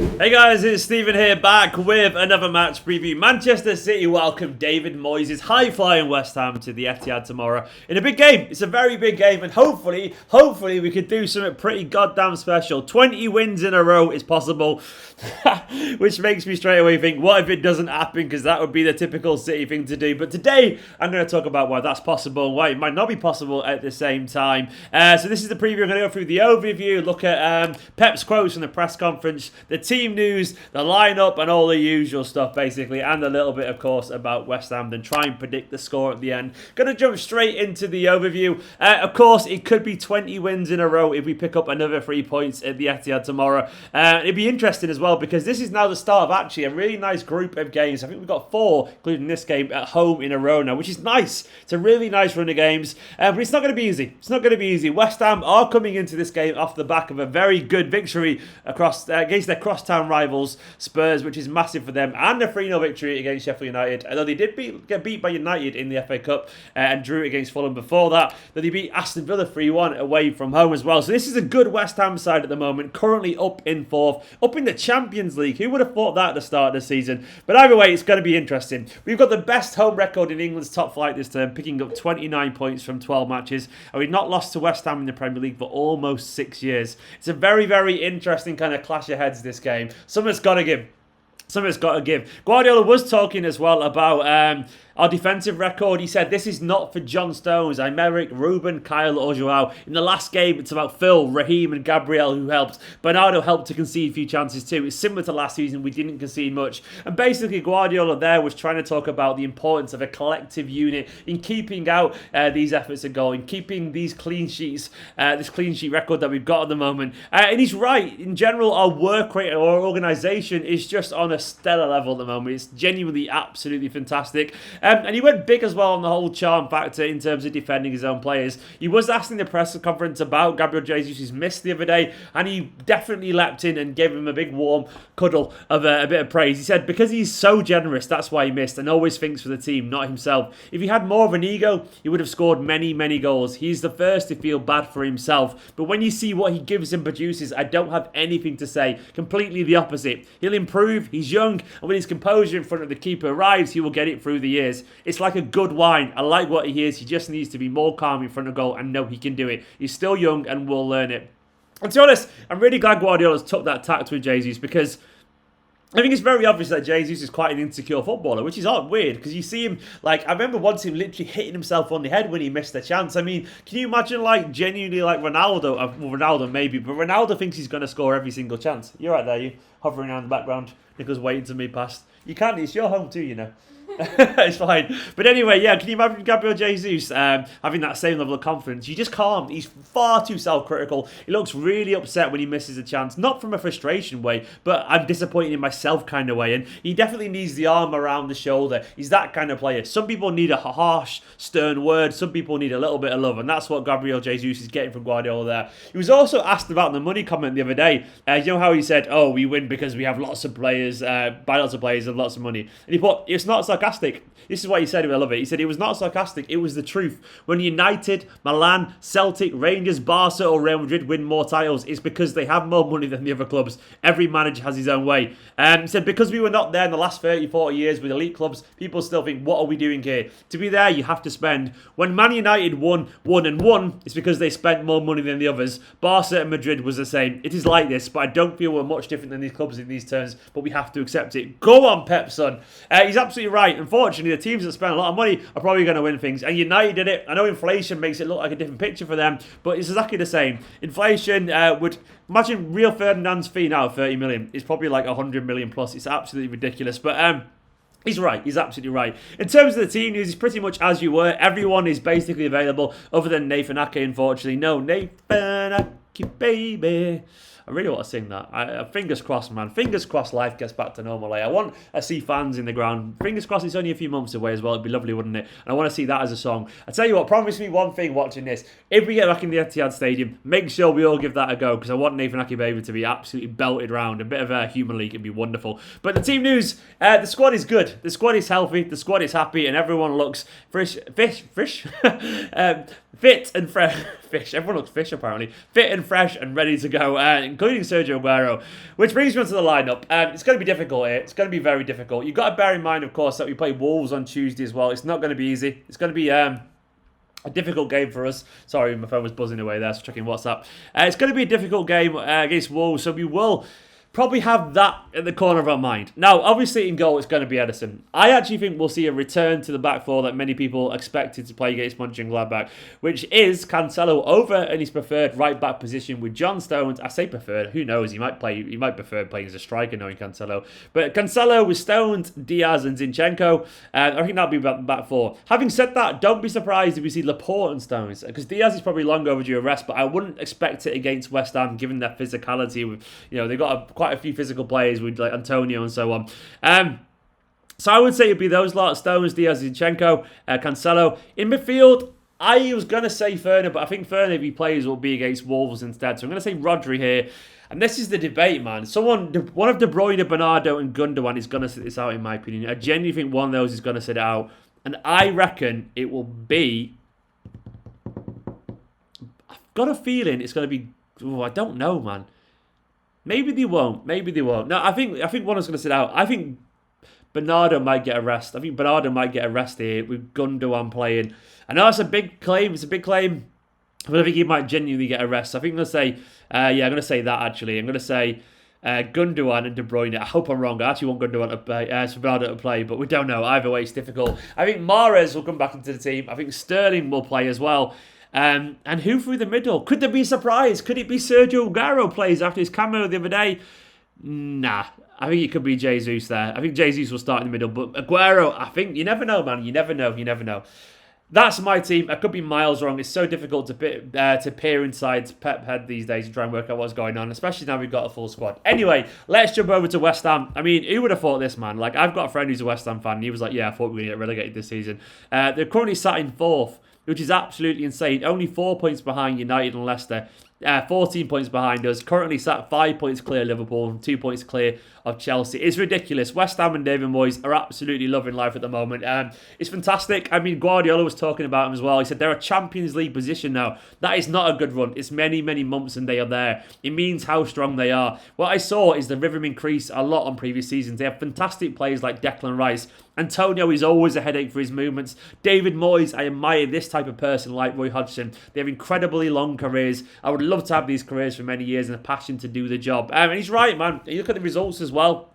Hey guys, it's Stephen here, back with another match preview. Manchester City welcome David Moyes' high-flying West Ham to the Etihad tomorrow in a big game. It's a very big game, and hopefully we could do something pretty goddamn special. 20 wins in a row is possible, which makes me straight away think, what if it doesn't happen? Because that would be the typical City thing to do. But today, I'm going to talk about why that's possible and why it might not be possible at the same time. So this is the preview. I'm going to go through the overview, look at Pep's quotes from the press conference, the team news, the lineup, and all the usual stuff basically, and a little bit of course about West Ham, then try and predict the score at the end. Gonna jump straight into the overview. Of course it could be 20 wins in a row if we pick up another 3 points at the Etihad tomorrow. It'd be interesting as well because this is now the start of actually a really nice group of games. I think we've got 4, including this game, at home in a row now, which is nice. It's a really nice run of games, but it's not going to be easy. It's not going to be easy. West Ham are coming into this game off the back of a very good victory across against their crosstown rivals Spurs, which is massive for them, and a 3-0 victory against Sheffield United. Although they did get beat by United in the FA Cup and drew against Fulham before that. But they beat Aston Villa 3-1 away from home as well. So this is a good West Ham side at the moment, currently up in 4th, up in the Champions League. Who would have thought that at the start of the season? But either way, it's going to be interesting. We've got the best home record in England's top flight this term, picking up 29 points from 12 matches, and we've not lost to West Ham in the Premier League for almost 6 years. It's a very, very interesting kind of clash of heads, this game. Something's got to give. Something's got to give. Guardiola was talking as well about our defensive record. He said, this is not for John Stones, Aymeric, Ruben, Kyle or Joao. In the last game, it's about Phil, Raheem and Gabriel who helped. Bernardo helped to concede a few chances too. It's similar to last season. We didn't concede much. And basically, Guardiola there was trying to talk about the importance of a collective unit in keeping out these efforts of goal, in keeping these clean sheets, this clean sheet record that we've got at the moment. And he's right. In general, our work rate, our organisation is just on a stellar level at the moment. It's genuinely absolutely fantastic. And he went big as well on the whole charm factor in terms of defending his own players. He was asked in the press conference about Gabriel Jesus' miss the other day, and he definitely leapt in and gave him a big warm cuddle of a bit of praise. He said because he's so generous, that's why he missed, and always thinks for the team, not himself. If he had more of an ego, he would have scored many, many goals. He's the first to feel bad for himself. But when you see what he gives and produces, I don't have anything to say. Completely the opposite. He'll improve, he's young, and when his composure in front of the keeper arrives, he will get it through the years. It's like a good wine. I like what he is. He just needs to be more calm in front of goal and know he can do it. He's still young and will learn it. And to be honest, I'm really glad Guardiola's took that tact with Jesus because I think it's very obvious that Jesus is quite an insecure footballer, which is odd, weird, because you see him, like, I remember once him literally hitting himself on the head when he missed a chance. I mean, can you imagine, like, genuinely, like, Ronaldo, well, Ronaldo maybe, but Ronaldo thinks he's going to score every single chance. You're right there, you, hovering around the background. Nicholas waiting to move past. You can't, it's your home too, you know. It's fine. But anyway, yeah, can you imagine Gabriel Jesus having that same level of confidence? You just can't. He's far too self-critical. He looks really upset when he misses a chance. Not from a frustration way, but I'm disappointed in myself kind of way. And he definitely needs the arm around the shoulder. He's that kind of player. Some people need a harsh, stern word. Some people need a little bit of love. And that's what Gabriel Jesus is getting from Guardiola there. He was also asked about the money comment the other day. You know how he said, oh, we win because we have lots of players, buy lots of players and lots of money. And he put, it's not sarcastic. This is what he said, I love it. He said it was not sarcastic, it was the truth. When United, Milan, Celtic, Rangers, Barca or Real Madrid win more titles, it's because they have more money than the other clubs. Every manager has his own way. He said because we were not there in the last 30, 40 years with elite clubs, people still think, what are we doing here? To be there, you have to spend. When Man United won, it's because they spent more money than the others. Barca and Madrid was the same. It is like this, but I don't feel we're much different than these clubs in these terms, but we have to accept it. Go on, Pep, son. He's absolutely right. Unfortunately, the teams that spend a lot of money are probably going to win things. And United did it. I know inflation makes it look like a different picture for them, but it's exactly the same. Inflation would... Imagine Rio Ferdinand's fee now, 30 million. It's probably like 100 million plus. It's absolutely ridiculous. But he's right. He's absolutely right. In terms of the team news, it's pretty much as you were. Everyone is basically available other than Nathan Ake, unfortunately. No, Nathan Ake, baby. I really want to sing that. Fingers crossed, man. Fingers crossed life gets back to normal. I want to see fans in the ground. Fingers crossed it's only a few months away as well. It'd be lovely, wouldn't it? And I want to see that as a song. I tell you what, promise me one thing watching this. If we get back in the Etihad Stadium, make sure we all give that a go because I want Nathan Ake Baby to be absolutely belted round. A bit of a human league would be wonderful. But the team news, the squad is good. The squad is healthy. The squad is happy and everyone looks fit and fresh. Fish. Everyone looks fish apparently. Fit and fresh and ready to go. including Sergio Aguero, which brings me on to the lineup. It's going to be difficult here. It's going to be very difficult. You've got to bear in mind, of course, that we play Wolves on Tuesday as well. It's not going to be easy. It's going to be a difficult game for us. Sorry, my phone was buzzing away there, so checking WhatsApp. It's going to be a difficult game against Wolves, so we will probably have that at the corner of our mind. Now, obviously in goal, it's going to be Ederson. I actually think we'll see a return to the back four that many people expected to play against Mönchengladbach, which is Cancelo over in his preferred right-back position with John Stones. I say preferred, who knows, he might prefer playing as a striker knowing Cancelo. But Cancelo with Stones, Diaz and Zinchenko, I think that'll be back four. Having said that, don't be surprised if we see Laporte and Stones, because Diaz is probably long overdue a rest, but I wouldn't expect it against West Ham given their physicality. With, they've got quite a few physical players with like Antonio and so on. So I would say it'd be those lot: Stones, Diaz, Zinchenko, Cancelo. In midfield, I was going to say Ferner, but I think Ferner, if he plays, will be against Wolves instead. So I'm going to say Rodri here. And this is the debate, man. One of De Bruyne, Bernardo and Gundogan is going to sit this out, in my opinion. I genuinely think one of those is going to sit out. And I reckon it will be... I've got a feeling it's going to be... I don't know, man. Maybe they won't. No, I think one is going to sit out. I think Bernardo might get a rest. I think Bernardo might get a rest here with Gundogan playing. I know it's a big claim. But I think he might genuinely get a rest. So I think I'm going to say, I'm going to say that actually. I'm going to say Gundogan and De Bruyne. I hope I'm wrong. I actually want Gundogan to play, Bernardo to play, but we don't know. Either way, it's difficult. I think Mahrez will come back into the team. I think Sterling will play as well. And who through the middle? Could there be a surprise? Could it be Sergio Aguero plays after his cameo the other day? Nah. I think it could be Jesus there. I think Jesus will start in the middle. But Aguero, I think, you never know, man. You never know. That's my team. I could be miles wrong. It's so difficult to peer inside Pep head these days and try and work out what's going on, especially now we've got a full squad. Anyway, let's jump over to West Ham. I mean, who would have thought this, man? Like, I've got a friend who's a West Ham fan, and he was like, yeah, I thought we were going to get relegated this season. They're currently sat in fourth, which is absolutely insane. Only 4 points behind United and Leicester. 14 points behind us. Currently sat 5 points clear of Liverpool and 2 points clear of Chelsea. It's ridiculous. West Ham and David Moyes are absolutely loving life at the moment. It's fantastic. I mean, Guardiola was talking about him as well. He said they're a Champions League position now. That is not a good run. It's many, many months and they are there. It means how strong they are. What I saw is the rhythm increase a lot on previous seasons. They have fantastic players like Declan Rice. Antonio is always a headache for his movements. David Moyes, I admire this type of person like Roy Hodgson. They have incredibly long careers. I would love to have these careers for many years and a passion to do the job. And he's right, man. You look at the results as well.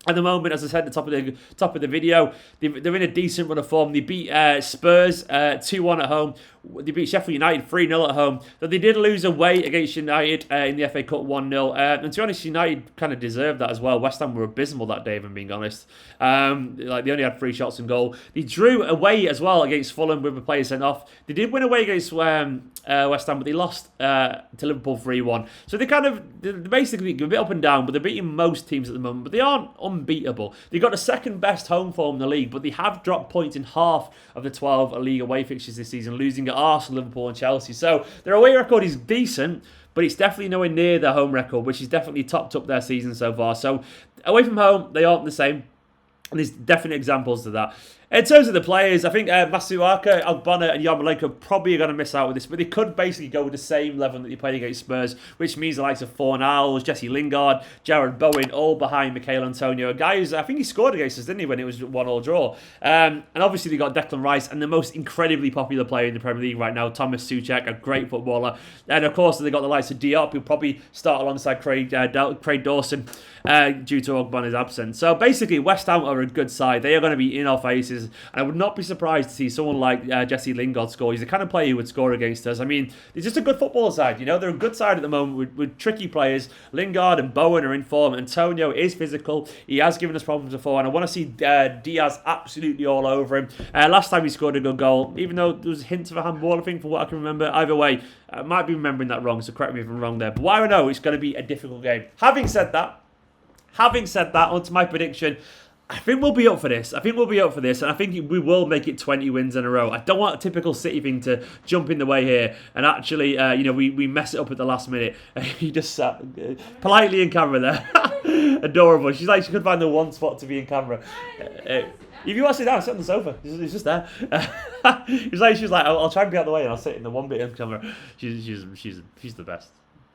At the moment, as I said at the top of the video, they're in a decent run of form. They beat Spurs 2-1 at home. They beat Sheffield United 3-0 at home. Though they did lose away against United in the FA Cup 1-0. And to be honest, United kind of deserved that as well. West Ham were abysmal that day, if I'm being honest. They only had 3 shots on goal. They drew away as well against Fulham with a player sent off. They did win away against West Ham, but they lost to Liverpool 3-1. So they're basically a bit up and down, but they're beating most teams at the moment. But they aren't unbeatable. They've got the second best home form in the league, but they have dropped points in half of the 12 league away fixtures this season, losing at Arsenal, Liverpool and Chelsea. So their away record is decent, but it's definitely nowhere near their home record, which is definitely topped up their season so far. So away from home, they aren't the same. And there's definite examples to that. In terms of the players, I think Masuaka, Ogbonna and Yarmolenko probably are going to miss out with this, but they could basically go with the same level that they played against Spurs, which means the likes of Fornals, Jesse Lingard, Jared Bowen, all behind Mikel Antonio, a guy who's, I think he scored against us, didn't he, when it was 1-1 draw. And obviously they got Declan Rice and the most incredibly popular player in the Premier League right now, Thomas Soucek, a great footballer. And of course they got the likes of Diop, who'll probably start alongside Craig Dawson due to Ogbonna's absence. So basically West Ham are a good side. They are going to be in our faces, and I would not be surprised to see someone like Jesse Lingard score. He's the kind of player who would score against us. I mean, they're just a good football side, you know. They're a good side at the moment with tricky players. Lingard and Bowen are in form. Antonio is physical. He has given us problems before, and I want to see Diaz absolutely all over him. Last time he scored a good goal, even though there was hints of a handball, I think, from what I can remember. Either way, I might be remembering that wrong, so correct me if I'm wrong there. But what I know, it's going to be a difficult game. Having said that, onto my prediction, I think we'll be up for this. And I think we will make it 20 wins in a row. I don't want a typical City thing to jump in the way here and actually, we mess it up at the last minute. He just sat politely in camera there. Adorable. She's like, she could find the one spot to be in camera. If you want to sit down, sit on the sofa. He's just there. She's like, I'll try and be out of the way and I'll sit in the one bit in camera. She's the best.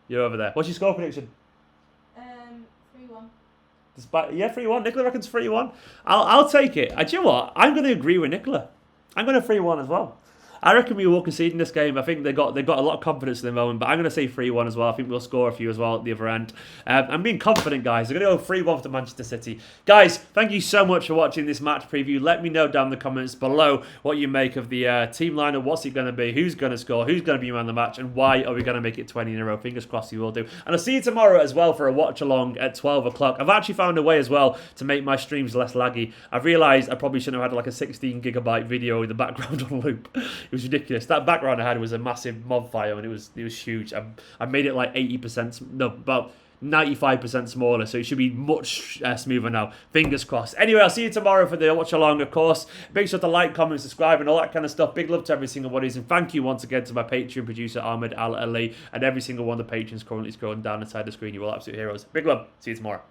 You're over there. What's your score prediction? Yeah, 3-1. Nicola reckons 3-1. I'll take it. Do you know what? I'm going to agree with Nicola. I'm going to 3-1 as well. I reckon we will concede in this game. I think they've got a lot of confidence at the moment, but I'm going to say 3-1 as well. I think we'll score a few as well at the other end. I'm being confident, guys. I'm going to go 3-1 for Manchester City. Guys, thank you so much for watching this match preview. Let me know down in the comments below what you make of the team lineup. What's it going to be? Who's going to score? Who's going to be man of the match? And why are we going to make it 20 in a row? Fingers crossed you will do. And I'll see you tomorrow as well for a watch along at 12 o'clock. I've actually found a way as well to make my streams less laggy. I've realised I probably shouldn't have had like a 16 gigabyte video in the background on loop. It was ridiculous. That background I had was a massive mob file and it was huge. I made it like 80%, no, about 95% smaller, so it should be much smoother now. Fingers crossed. Anyway, I'll see you tomorrow for the watch along, of course. Make sure to like, comment, subscribe, and all that kind of stuff. Big love to every single one of you, and thank you once again to my Patreon producer, Ahmed Al Ali, and every single one of the patrons currently scrolling down inside the screen. You all absolute heroes. Big love. See you tomorrow.